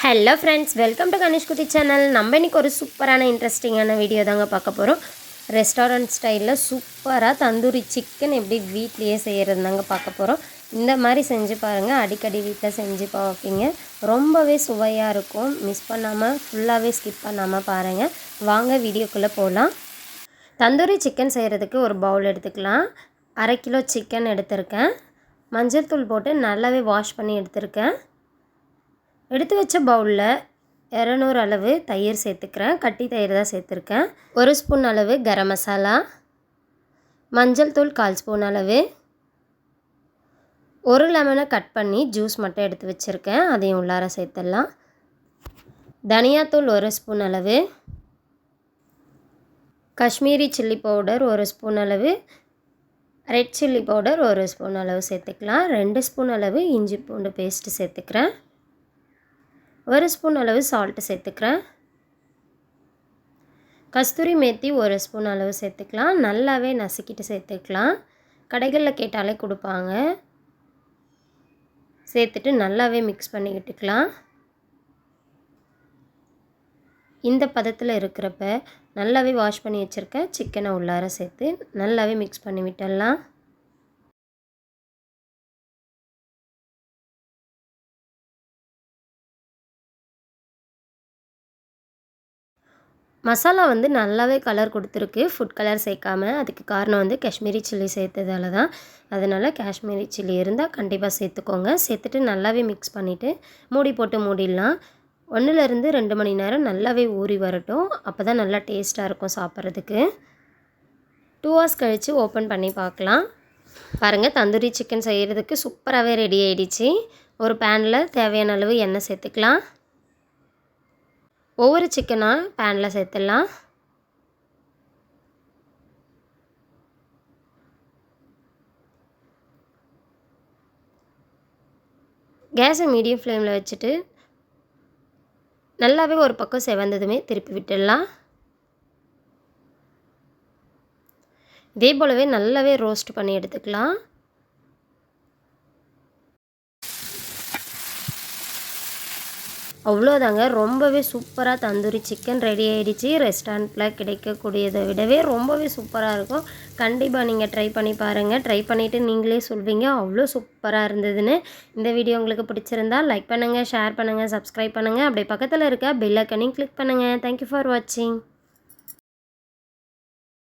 Hello friends, welcome to Ganesh குட்டி channel. நம்ம இன்றைக்கி ஒரு சூப்பரான இன்ட்ரெஸ்டிங்கான வீடியோ தாங்க பார்க்க போகிறோம். ரெஸ்டாரண்ட் ஸ்டைலில் சூப்பராக தந்தூரி சிக்கன் எப்படி வீட்லேயே செய்கிறது தாங்க பார்க்க போகிறோம். இந்த மாதிரி செஞ்சு பாருங்கள், அடிக்கடி வீட்டில் செஞ்சு பார்ப்பீங்க. ரொம்பவே சுவையாக இருக்கும். மிஸ் பண்ணாமல் ஃபுல்லாகவே ஸ்கிப் பண்ணாமல் பாருங்கள். வாங்க வீடியோக்குள்ளே போகலாம். தந்தூரி சிக்கன் செய்கிறதுக்கு ஒரு பவுல் எடுத்துக்கலாம். 1/2 கிலோ சிக்கன் எடுத்திருக்கேன். மஞ்சள் தூள் போட்டு நல்லாவே வாஷ் பண்ணி எடுத்திருக்கேன். எடுத்து வச்ச பவுலில் 200 அளவு தயிர் சேர்த்துக்கிறேன். கட்டி தயிர் தான் சேர்த்துருக்கேன். 1 ஸ்பூன் அளவு கரம் மசாலா, மஞ்சள் தூள் 1/4 ஸ்பூன் அளவு, 1 லெமனை கட் பண்ணி ஜூஸ் மட்டும் எடுத்து வச்சுருக்கேன், அதையும் உள்ளார சேர்த்துடலாம். தனியாத்தூள் 1 ஸ்பூன் அளவு, காஷ்மீரி சில்லி பவுடர் 1 ஸ்பூன் அளவு, ரெட் சில்லி பவுடர் 1 ஸ்பூன் அளவு சேர்த்துக்கலாம். 2 ஸ்பூன் அளவு இஞ்சி பூண்டு பேஸ்ட்டு சேர்த்துக்கிறேன். 1 ஸ்பூன் அளவு சால்ட்டு சேர்த்துக்கிறேன். கஸ்தூரி மேத்தி 1 ஸ்பூன் அளவு சேர்த்துக்கலாம். நல்லாவே நசுக்கிட்டு சேர்த்துக்கலாம். கடைகளில் கேட்டாலே கொடுப்பாங்க. சேர்த்துட்டு நல்லாவே மிக்ஸ் பண்ணிக்கிட்டுக்கலாம். இந்த பதத்தில் இருக்கிறப்ப நல்லாவே வாஷ் பண்ணி வச்சுருக்க சிக்கனை உள்ளார சேர்த்து நல்லாவே மிக்ஸ் பண்ணி விட்டுடலாம். மசாலா நல்லாவே கலர் கொடுத்துருக்கு, ஃபுட் கலர் சேர்க்காம. அதுக்கு காரணம் காஷ்மீரி சில்லி சேர்த்ததால தான். அதனால் காஷ்மீரி சில்லி இருந்தால் கண்டிப்பாக சேர்த்துக்கோங்க. சேர்த்துட்டு நல்லாவே மிக்ஸ் பண்ணிவிட்டு மூடி போட்டு மூடிடலாம். 1லேருந்து 2 மணி நேரம் நல்லாவே ஊறி வரட்டும். அப்போ தான் நல்லா டேஸ்ட்டாக இருக்கும் சாப்பிட்றதுக்கு. 2 hours கழித்து ஓப்பன் பண்ணி பார்க்கலாம். பாருங்கள், தந்தூரி சிக்கன் செய்கிறதுக்கு சூப்பராகவே ரெடி ஆகிடுச்சு. ஒரு பேனில் தேவையான அளவு எண்ணெய் சேர்த்துக்கலாம். ஒவ்வொரு சிக்கனாக பேனில் சேர்த்துடலாம். கேஸை மீடியம் ஃப்ளேமில் வச்சுட்டு நல்லாவே ஒரு பக்கம் செவந்ததுமே திருப்பி விட்டுடலாம். இதே போலவே நல்லாவே ரோஸ்ட் பண்ணி எடுத்துக்கலாம். அவ்வளோதாங்க, ரொம்பவே சூப்பராக தந்தூரி சிக்கன் ரெடி ஆகிடுச்சு. ரெஸ்டாரண்ட்டில் கிடைக்கக்கூடியதை விடவே ரொம்பவே சூப்பராக இருக்கும். கண்டிப்பாக நீங்கள் ட்ரை பண்ணி பாருங்கள். ட்ரை பண்ணிவிட்டு நீங்களே சொல்வீங்க அவ்வளோ சூப்பராக இருந்ததுன்னு. இந்த வீடியோ உங்களுக்கு பிடிச்சிருந்தால் லைக் பண்ணுங்கள், ஷேர் பண்ணுங்கள், சப்ஸ்கிரைப் பண்ணுங்கள். அப்படியே பக்கத்தில் இருக்க பெல் ஐக்கனையும் கிளிக் பண்ணுங்கள். தேங்க்யூ ஃபார் வாட்சிங்.